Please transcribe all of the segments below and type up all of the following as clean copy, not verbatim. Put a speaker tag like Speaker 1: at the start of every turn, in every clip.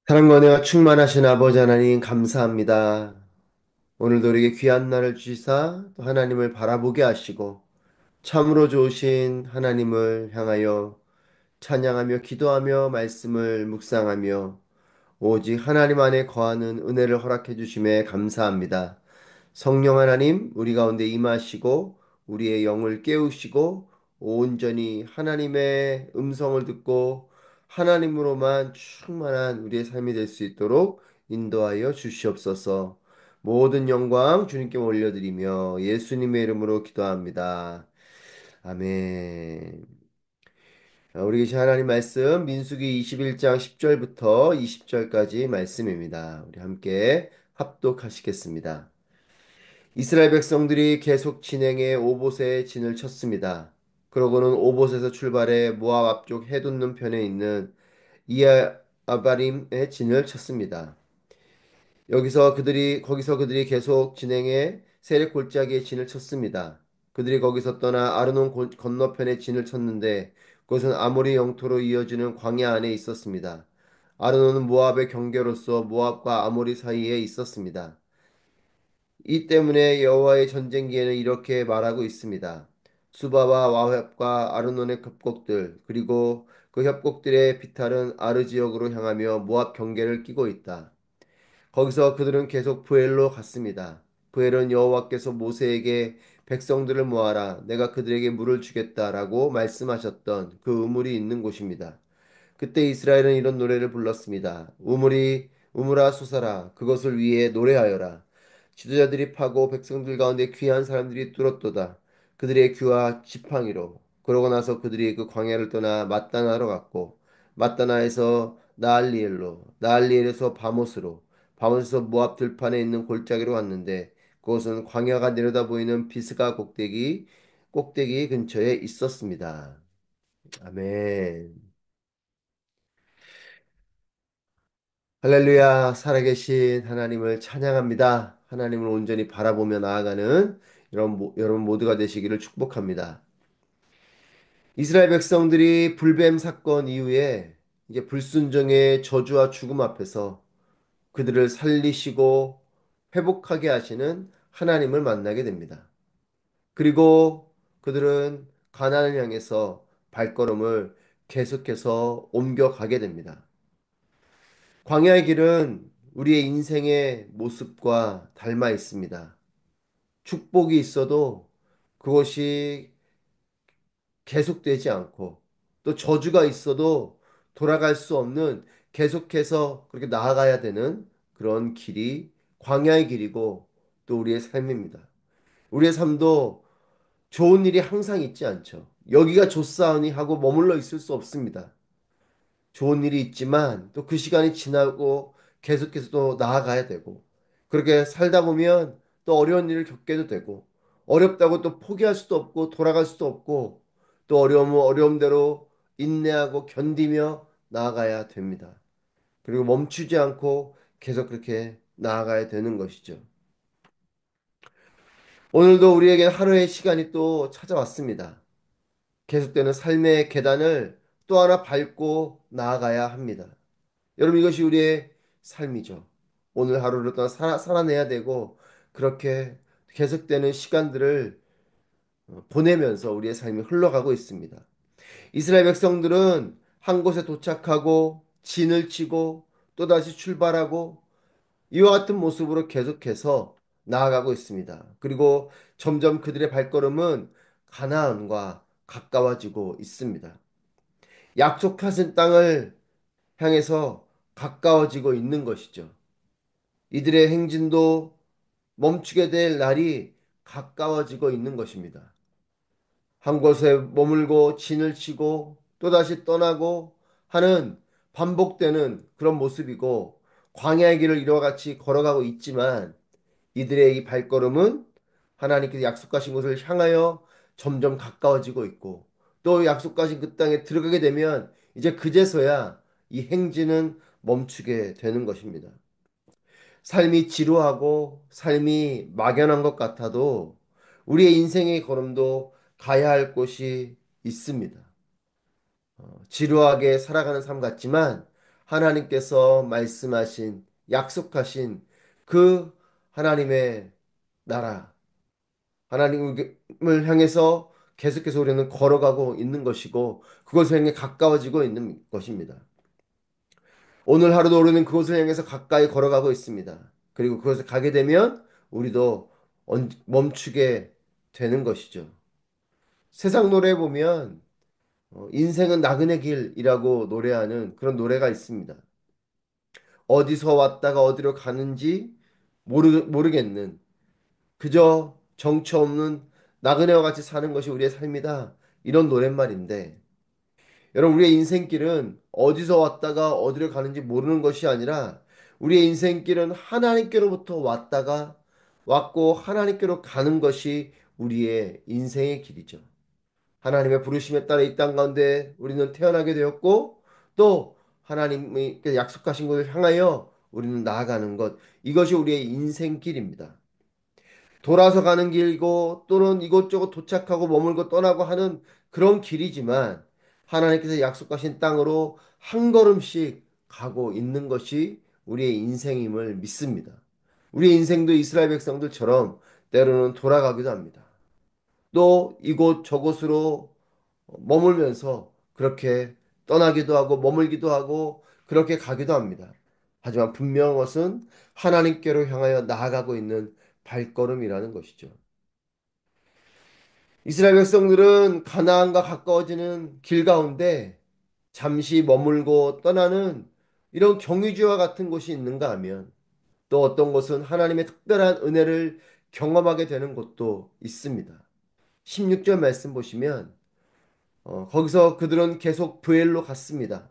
Speaker 1: 사랑과 은혜가 충만하신 아버지 하나님 감사합니다. 오늘도 우리에게 귀한 날을 주시사 또 하나님을 바라보게 하시고 참으로 좋으신 하나님을 향하여 찬양하며 기도하며 말씀을 묵상하며 오직 하나님 안에 거하는 은혜를 허락해 주심에 감사합니다. 성령 하나님, 우리 가운데 임하시고 우리의 영을 깨우시고 온전히 하나님의 음성을 듣고 하나님으로만 충만한 우리의 삶이 될 수 있도록 인도하여 주시옵소서. 모든 영광 주님께 올려드리며 예수님의 이름으로 기도합니다. 아멘. 우리 계신 하나님 말씀 민수기 21장 10절부터 20절까지 말씀입니다. 우리 함께 합독하시겠습니다. 이스라엘 백성들이 계속 진행해 오봇에 진을 쳤습니다. 그러고는 오봇에서 출발해 모압 앞쪽 해돋는 편에 있는 이아바림에 진을 쳤습니다. 거기서 그들이 계속 진행해 세렉 골짜기에 진을 쳤습니다. 그들이 거기서 떠나 아르논 건너편에 진을 쳤는데 그것은 아모리 영토로 이어지는 광야 안에 있었습니다. 아르논은 모압의 경계로서 모압과 아모리 사이에 있었습니다. 이 때문에 여호와의 전쟁기에는 이렇게 말하고 있습니다. 수바와 와합과 아르논의 협곡들 그리고 그 협곡들의 비탈은 아르 지역으로 향하며 모압 경계를 끼고 있다. 거기서 그들은 계속 브엘로 갔습니다. 브엘은 여호와께서 모세에게 백성들을 모아라 내가 그들에게 물을 주겠다라고 말씀하셨던 그 우물이 있는 곳입니다. 그때 이스라엘은 이런 노래를 불렀습니다. 우물아 솟아라 그것을 위해 노래하여라. 지도자들이 파고 백성들 가운데 귀한 사람들이 뚫었도다. 그들의 귀와 지팡이로. 그러고 나서 그들이 그 광야를 떠나 맞다나로 갔고 맞다나에서 나알리엘로 나알리엘에서 바못으로 바못에서 모압 들판에 있는 골짜기로 갔는데 그것은 광야가 내려다 보이는 비스가 꼭대기 근처에 있었습니다. 아멘. 할렐루야, 살아계신 하나님을 찬양합니다. 하나님을 온전히 바라보며 나아가는 여러분 모두가 되시기를 축복합니다. 이스라엘 백성들이 불뱀 사건 이후에 이제 불순종의 저주와 죽음 앞에서 그들을 살리시고 회복하게 하시는 하나님을 만나게 됩니다. 그리고 그들은 가나안을 향해서 발걸음을 계속해서 옮겨가게 됩니다. 광야의 길은 우리의 인생의 모습과 닮아 있습니다. 축복이 있어도 그것이 계속되지 않고 또 저주가 있어도 돌아갈 수 없는 계속해서 그렇게 나아가야 되는 그런 길이 광야의 길이고 또 우리의 삶입니다. 우리의 삶도 좋은 일이 항상 있지 않죠. 여기가 좋사오니 하고 머물러 있을 수 없습니다. 좋은 일이 있지만 또 그 시간이 지나고 계속해서 또 나아가야 되고 그렇게 살다 보면 또 어려운 일을 겪게도 되고 어렵다고 또 포기할 수도 없고 돌아갈 수도 없고 또 어려움은 어려움대로 인내하고 견디며 나아가야 됩니다. 그리고 멈추지 않고 계속 그렇게 나아가야 되는 것이죠. 오늘도 우리에게 하루의 시간이 또 찾아왔습니다. 계속되는 삶의 계단을 또 하나 밟고 나아가야 합니다. 여러분 이것이 우리의 삶이죠. 오늘 하루를 또 살아내야 되고 그렇게 계속되는 시간들을 보내면서 우리의 삶이 흘러가고 있습니다. 이스라엘 백성들은 한 곳에 도착하고 진을 치고 또다시 출발하고 이와 같은 모습으로 계속해서 나아가고 있습니다. 그리고 점점 그들의 발걸음은 가나안과 가까워지고 있습니다. 약속하신 땅을 향해서 가까워지고 있는 것이죠. 이들의 행진도 멈추게 될 날이 가까워지고 있는 것입니다. 한 곳에 머물고 진을 치고 또다시 떠나고 하는 반복되는 그런 모습이고 광야의 길을 이와 같이 걸어가고 있지만 이들의 이 발걸음은 하나님께서 약속하신 곳을 향하여 점점 가까워지고 있고 또 약속하신 그 땅에 들어가게 되면 이제 그제서야 이 행진은 멈추게 되는 것입니다. 삶이 지루하고 삶이 막연한 것 같아도 우리의 인생의 걸음도 가야 할 곳이 있습니다. 지루하게 살아가는 삶 같지만 하나님께서 말씀하신, 약속하신 그 하나님의 나라, 하나님을 향해서 계속해서 우리는 걸어가고 있는 것이고 그것을 향해 가까워지고 있는 것입니다. 오늘 하루도 우리는 그곳을 향해서 가까이 걸어가고 있습니다. 그리고 그곳에 가게 되면 우리도 멈추게 되는 것이죠. 세상 노래에 보면 인생은 나그네 길이라고 노래하는 그런 노래가 있습니다. 어디서 왔다가 어디로 가는지 모르겠는 그저 정처 없는 나그네와 같이 사는 것이 우리의 삶이다. 이런 노랫말인데 여러분 우리의 인생길은 어디서 왔다가 어디로 가는지 모르는 것이 아니라 우리의 인생길은 하나님께로부터 왔고 하나님께로 가는 것이 우리의 인생의 길이죠. 하나님의 부르심에 따라 이 땅 가운데 우리는 태어나게 되었고 또 하나님이 약속하신 것을 향하여 우리는 나아가는 것 이것이 우리의 인생길입니다. 돌아서 가는 길이고 또는 이곳저곳 도착하고 머물고 떠나고 하는 그런 길이지만 하나님께서 약속하신 땅으로 한 걸음씩 가고 있는 것이 우리의 인생임을 믿습니다. 우리의 인생도 이스라엘 백성들처럼 때로는 돌아가기도 합니다. 또 이곳 저곳으로 머물면서 그렇게 떠나기도 하고 머물기도 하고 그렇게 가기도 합니다. 하지만 분명한 것은 하나님께로 향하여 나아가고 있는 발걸음이라는 것이죠. 이스라엘 백성들은 가나안과 가까워지는 길 가운데 잠시 머물고 떠나는 이런 경유지와 같은 곳이 있는가 하면 또 어떤 곳은 하나님의 특별한 은혜를 경험하게 되는 곳도 있습니다. 16절 말씀 보시면 거기서 그들은 계속 브엘로 갔습니다.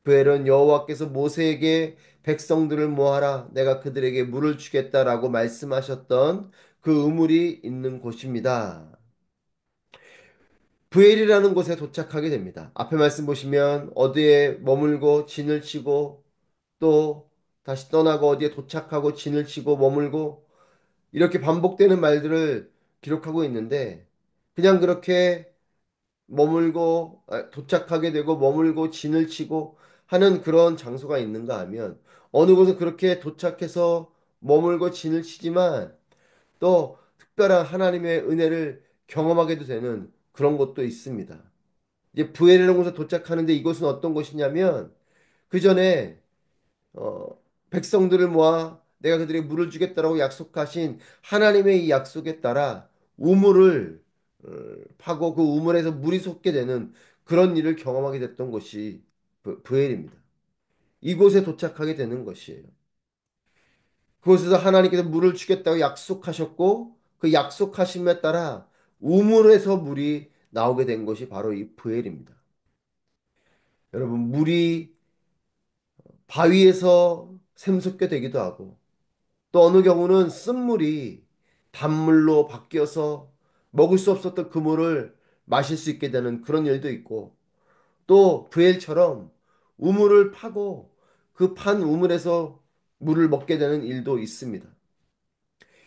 Speaker 1: 브엘은 여호와께서 모세에게 백성들을 모아라 내가 그들에게 물을 주겠다라고 말씀하셨던 그 우물이 있는 곳입니다. 브엘이라는 곳에 도착하게 됩니다. 앞에 말씀 보시면 어디에 머물고 진을 치고 또 다시 떠나고 어디에 도착하고 진을 치고 머물고 이렇게 반복되는 말들을 기록하고 있는데 그냥 그렇게 도착하게 되고 머물고 진을 치고 하는 그런 장소가 있는가 하면 어느 곳은 그렇게 도착해서 머물고 진을 치지만 또 특별한 하나님의 은혜를 경험하게도 되는 그런 곳도 있습니다. 이제 부엘이라는 곳에 도착하는데 이곳은 어떤 곳이냐면 그 전에 어, 백성들을 모아 내가 그들에게 물을 주겠다라고 약속하신 하나님의 이 약속에 따라 우물을 어, 파고 그 우물에서 물이 솟게 되는 그런 일을 경험하게 됐던 곳이 부엘입니다. 이곳에 도착하게 되는 것이에요. 그곳에서 하나님께서 물을 주겠다고 약속하셨고 그 약속하심에 따라 우물에서 물이 나오게 된 것이 바로 이 부엘입니다. 여러분 물이 바위에서 샘솟게 되기도 하고 또 어느 경우는 쓴물이 단물로 바뀌어서 먹을 수 없었던 그 물을 마실 수 있게 되는 그런 일도 있고 또 부엘처럼 우물을 파고 그 판 우물에서 물을 먹게 되는 일도 있습니다.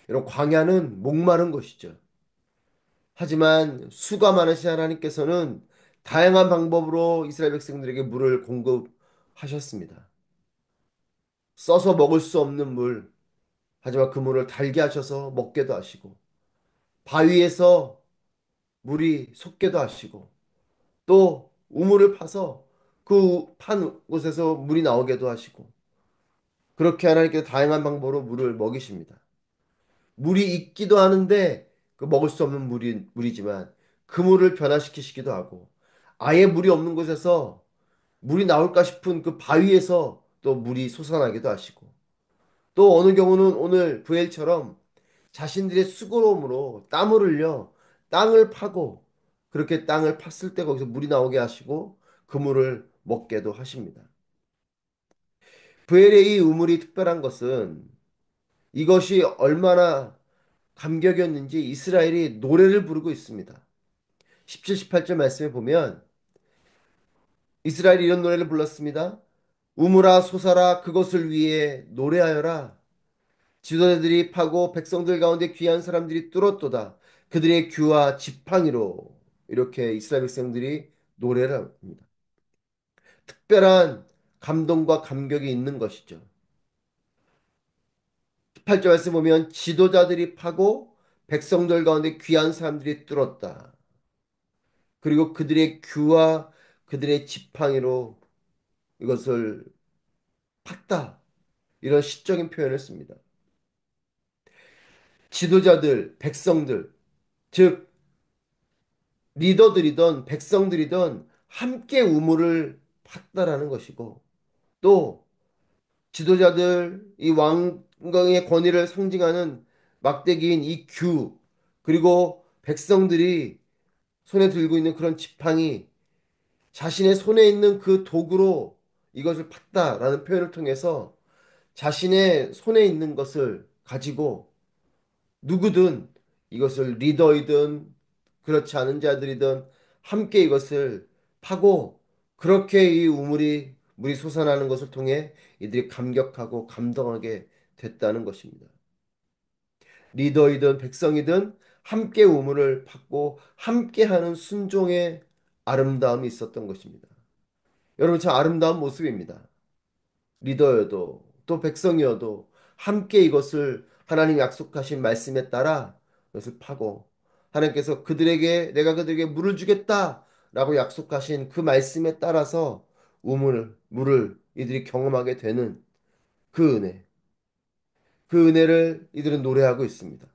Speaker 1: 이런 광야는 목마른 것이죠. 하지만 수가 많으신 하나님께서는 다양한 방법으로 이스라엘 백성들에게 물을 공급하셨습니다. 써서 먹을 수 없는 물, 하지만 그 물을 달게 하셔서 먹게도 하시고, 바위에서 물이 솟게도 하시고, 또 우물을 파서 그 판 곳에서 물이 나오게도 하시고, 그렇게 하나님께서 다양한 방법으로 물을 먹이십니다. 물이 있기도 하는데 그 먹을 수 없는 물이지만 그 물을 변화시키시기도 하고 아예 물이 없는 곳에서 물이 나올까 싶은 그 바위에서 또 물이 솟아나기도 하시고 또 어느 경우는 오늘 부엘처럼 자신들의 수고로움으로 땀을 흘려 땅을 파고 그렇게 땅을 팠을 때 거기서 물이 나오게 하시고 그 물을 먹게도 하십니다. 부엘의 이 우물이 특별한 것은 이것이 얼마나 감격이었는지 이스라엘이 노래를 부르고 있습니다. 17, 18절 말씀에 보면 이스라엘이 이런 노래를 불렀습니다. 우물아 솟아라 그것을 위해 노래하여라. 지도자들이 파고 백성들 가운데 귀한 사람들이 뚫었도다. 그들의 규와 지팡이로 이렇게 이스라엘 백성들이 노래를 합니다. 특별한 감동과 감격이 있는 것이죠. 8절 말씀 보면 지도자들이 파고 백성들 가운데 귀한 사람들이 뚫었다. 그리고 그들의 규와 그들의 지팡이로 이것을 팠다. 이런 시적인 표현을 씁니다. 지도자들, 백성들, 즉 리더들이든 백성들이든 함께 우물을 팠다라는 것이고 또 지도자들 이 왕궁의 권위를 상징하는 막대기인 이 규 그리고 백성들이 손에 들고 있는 그런 지팡이 자신의 손에 있는 그 도구로 이것을 팠다라는 표현을 통해서 자신의 손에 있는 것을 가지고 누구든 이것을 리더이든 그렇지 않은 자들이든 함께 이것을 파고 그렇게 이 우물이 물이 솟아나는 것을 통해 이들이 감격하고 감동하게 됐다는 것입니다. 리더이든 백성이든 함께 우물을 팠고 함께하는 순종의 아름다움이 있었던 것입니다. 여러분 참 아름다운 모습입니다. 리더여도 또 백성이어도 함께 이것을 하나님 약속하신 말씀에 따라 이것을 파고 하나님께서 그들에게 내가 그들에게 물을 주겠다라고 약속하신 그 말씀에 따라서 물을 이들이 경험하게 되는 그 은혜, 그 은혜를 이들은 노래하고 있습니다.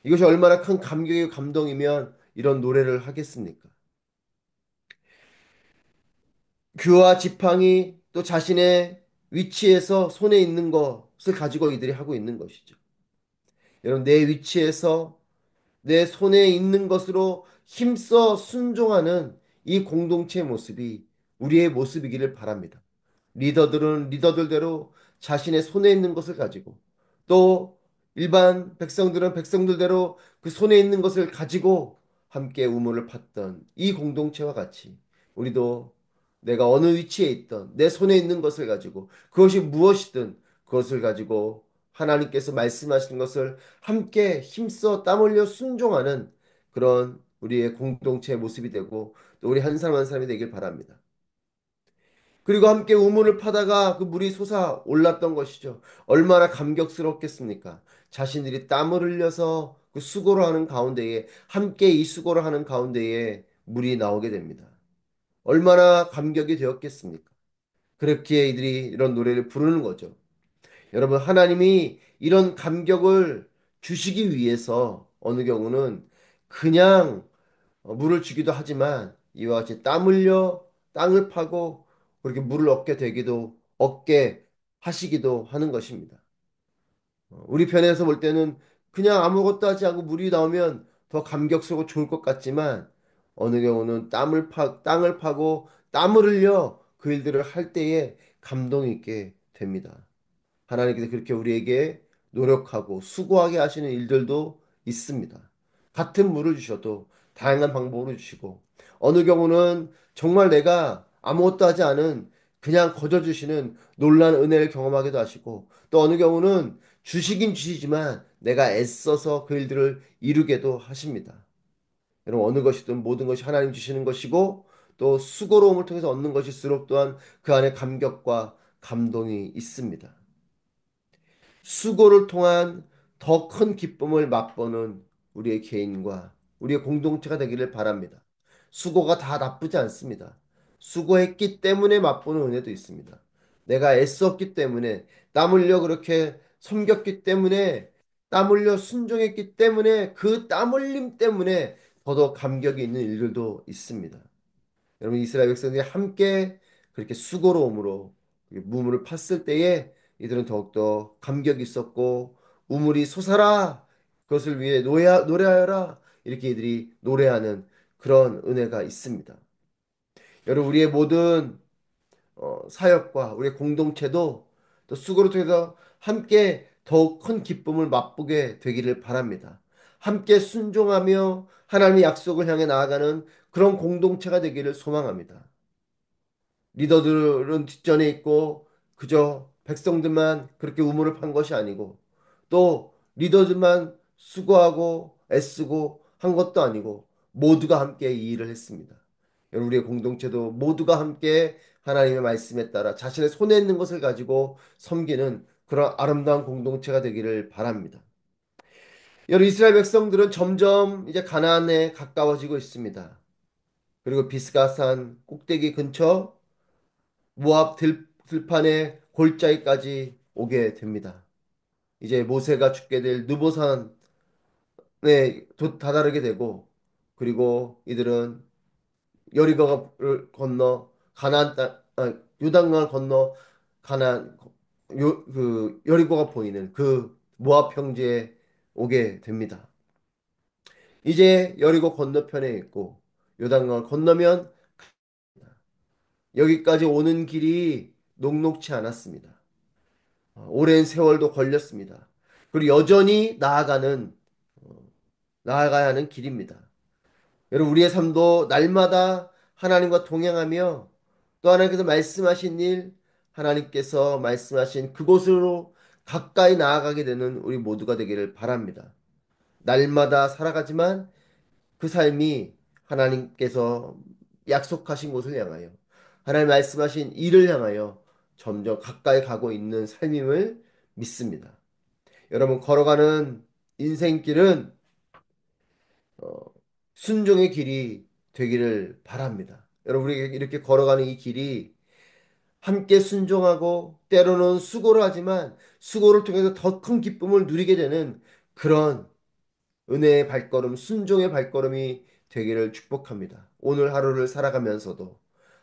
Speaker 1: 이것이 얼마나 큰 감격이고 감동이면 이런 노래를 하겠습니까? 규와 지팡이 또 자신의 위치에서 손에 있는 것을 가지고 이들이 하고 있는 것이죠. 여러분, 내 위치에서 내 손에 있는 것으로 힘써 순종하는 이 공동체의 모습이 우리의 모습이기를 바랍니다. 리더들은 리더들대로 자신의 손에 있는 것을 가지고 또 일반 백성들은 백성들대로 그 손에 있는 것을 가지고 함께 우물을 팠던 이 공동체와 같이 우리도 내가 어느 위치에 있던 내 손에 있는 것을 가지고 그것이 무엇이든 그것을 가지고 하나님께서 말씀하시는 것을 함께 힘써 땀 흘려 순종하는 그런 우리의 공동체의 모습이 되고 또 우리 한 사람 한 사람이 되길 바랍니다. 그리고 함께 우물을 파다가 그 물이 솟아 올랐던 것이죠. 얼마나 감격스럽겠습니까? 자신들이 땀을 흘려서 그 수고를 하는 가운데에 함께 이 수고를 하는 가운데에 물이 나오게 됩니다. 얼마나 감격이 되었겠습니까? 그렇기에 이들이 이런 노래를 부르는 거죠. 여러분, 하나님이 이런 감격을 주시기 위해서 어느 경우는 그냥 물을 주기도 하지만 이와 같이 땀 흘려 땅을 파고 그렇게 물을 얻게 하시기도 하는 것입니다. 우리 편에서 볼 때는 그냥 아무것도 하지 않고 물이 나오면 더 감격스럽고 좋을 것 같지만 어느 경우는 땅을 파고 땀을 흘려 그 일들을 할 때에 감동이 있게 됩니다. 하나님께서 그렇게 우리에게 노력하고 수고하게 하시는 일들도 있습니다. 같은 물을 주셔도 다양한 방법으로 주시고 어느 경우는 정말 내가 아무것도 하지 않은 그냥 거저 주시는 놀라운 은혜를 경험하기도 하시고 또 어느 경우는 주시긴 주시지만 내가 애써서 그 일들을 이루게도 하십니다. 여러분 어느 것이든 모든 것이 하나님 주시는 것이고 또 수고로움을 통해서 얻는 것일수록 또한 그 안에 감격과 감동이 있습니다. 수고를 통한 더 큰 기쁨을 맛보는 우리의 개인과 우리의 공동체가 되기를 바랍니다. 수고가 다 나쁘지 않습니다. 수고했기 때문에 맛보는 은혜도 있습니다. 내가 애썼기 때문에 땀 흘려 그렇게 섬겼기 때문에 땀 흘려 순종했기 때문에 그 땀 흘림 때문에 더더 감격이 있는 일들도 있습니다. 여러분 이스라엘 백성들이 함께 그렇게 수고로움으로 우물을 팠을 때에 이들은 더욱더 감격이 있었고 우물이 솟아라 그것을 위해 노래하여라 이렇게 이들이 노래하는 그런 은혜가 있습니다. 여러분 우리의 모든 사역과 우리의 공동체도 또 수고를 통해서 함께 더욱 큰 기쁨을 맛보게 되기를 바랍니다. 함께 순종하며 하나님의 약속을 향해 나아가는 그런 공동체가 되기를 소망합니다. 리더들은 뒷전에 있고 그저 백성들만 그렇게 우물을 판 것이 아니고 또 리더들만 수고하고 애쓰고 한 것도 아니고 모두가 함께 이 일을 했습니다. 여러분 우리의 공동체도 모두가 함께 하나님의 말씀에 따라 자신의 손에 있는 것을 가지고 섬기는 그런 아름다운 공동체가 되기를 바랍니다. 여러 이스라엘 백성들은 점점 이제 가나안에 가까워지고 있습니다. 그리고 비스가산 꼭대기 근처 모압 들판의 골짜기까지 오게 됩니다. 이제 모세가 죽게 될 느보산에 다다르게 되고, 그리고 이들은 여리고를 건너 가나안 땅, 요단강을 건너 가나안 그 여리고가 보이는 그 모압 평지에 오게 됩니다. 이제 여리고 건너편에 있고 요단강을 건너면 여기까지 오는 길이 녹록치 않았습니다. 오랜 세월도 걸렸습니다. 그리고 여전히 나아가야 하는 길입니다. 여러분, 우리의 삶도 날마다 하나님과 동행하며 또 하나님께서 말씀하신 일, 하나님께서 말씀하신 그곳으로 가까이 나아가게 되는 우리 모두가 되기를 바랍니다. 날마다 살아가지만 그 삶이 하나님께서 약속하신 곳을 향하여, 하나님 말씀하신 일을 향하여 점점 가까이 가고 있는 삶임을 믿습니다. 여러분, 걸어가는 인생길은 어, 순종의 길이 되기를 바랍니다. 여러분, 우리 이렇게 걸어가는 이 길이 함께 순종하고 때로는 수고를 하지만 수고를 통해서 더 큰 기쁨을 누리게 되는 그런 은혜의 발걸음, 순종의 발걸음이 되기를 축복합니다. 오늘 하루를 살아가면서도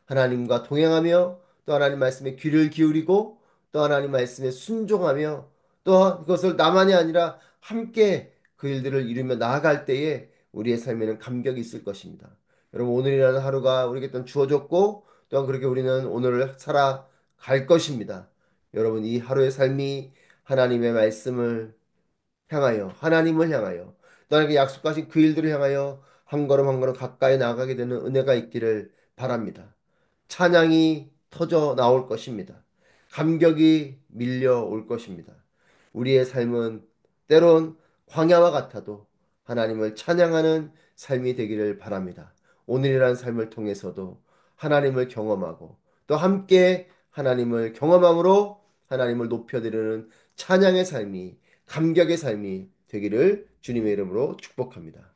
Speaker 1: 하나님과 동행하며 또 하나님 말씀에 귀를 기울이고 또 하나님 말씀에 순종하며 또 그것을 나만이 아니라 함께 그 일들을 이루며 나아갈 때에 우리의 삶에는 감격이 있을 것입니다. 여러분, 오늘이라는 하루가 우리에게 또 주어졌고 또한 그렇게 우리는 오늘을 살아갈 것입니다. 여러분, 이 하루의 삶이 하나님의 말씀을 향하여 하나님을 향하여 너에게 약속하신 그 일들을 향하여 한 걸음 한 걸음 가까이 나가게 되는 은혜가 있기를 바랍니다. 찬양이 터져 나올 것입니다. 감격이 밀려올 것입니다. 우리의 삶은 때론 광야와 같아도 하나님을 찬양하는 삶이 되기를 바랍니다. 오늘이라는 삶을 통해서도 하나님을 경험하고 또 함께 하나님을 경험함으로 하나님을 높여드리는 찬양의 삶이 감격의 삶이 되기를 주님의 이름으로 축복합니다.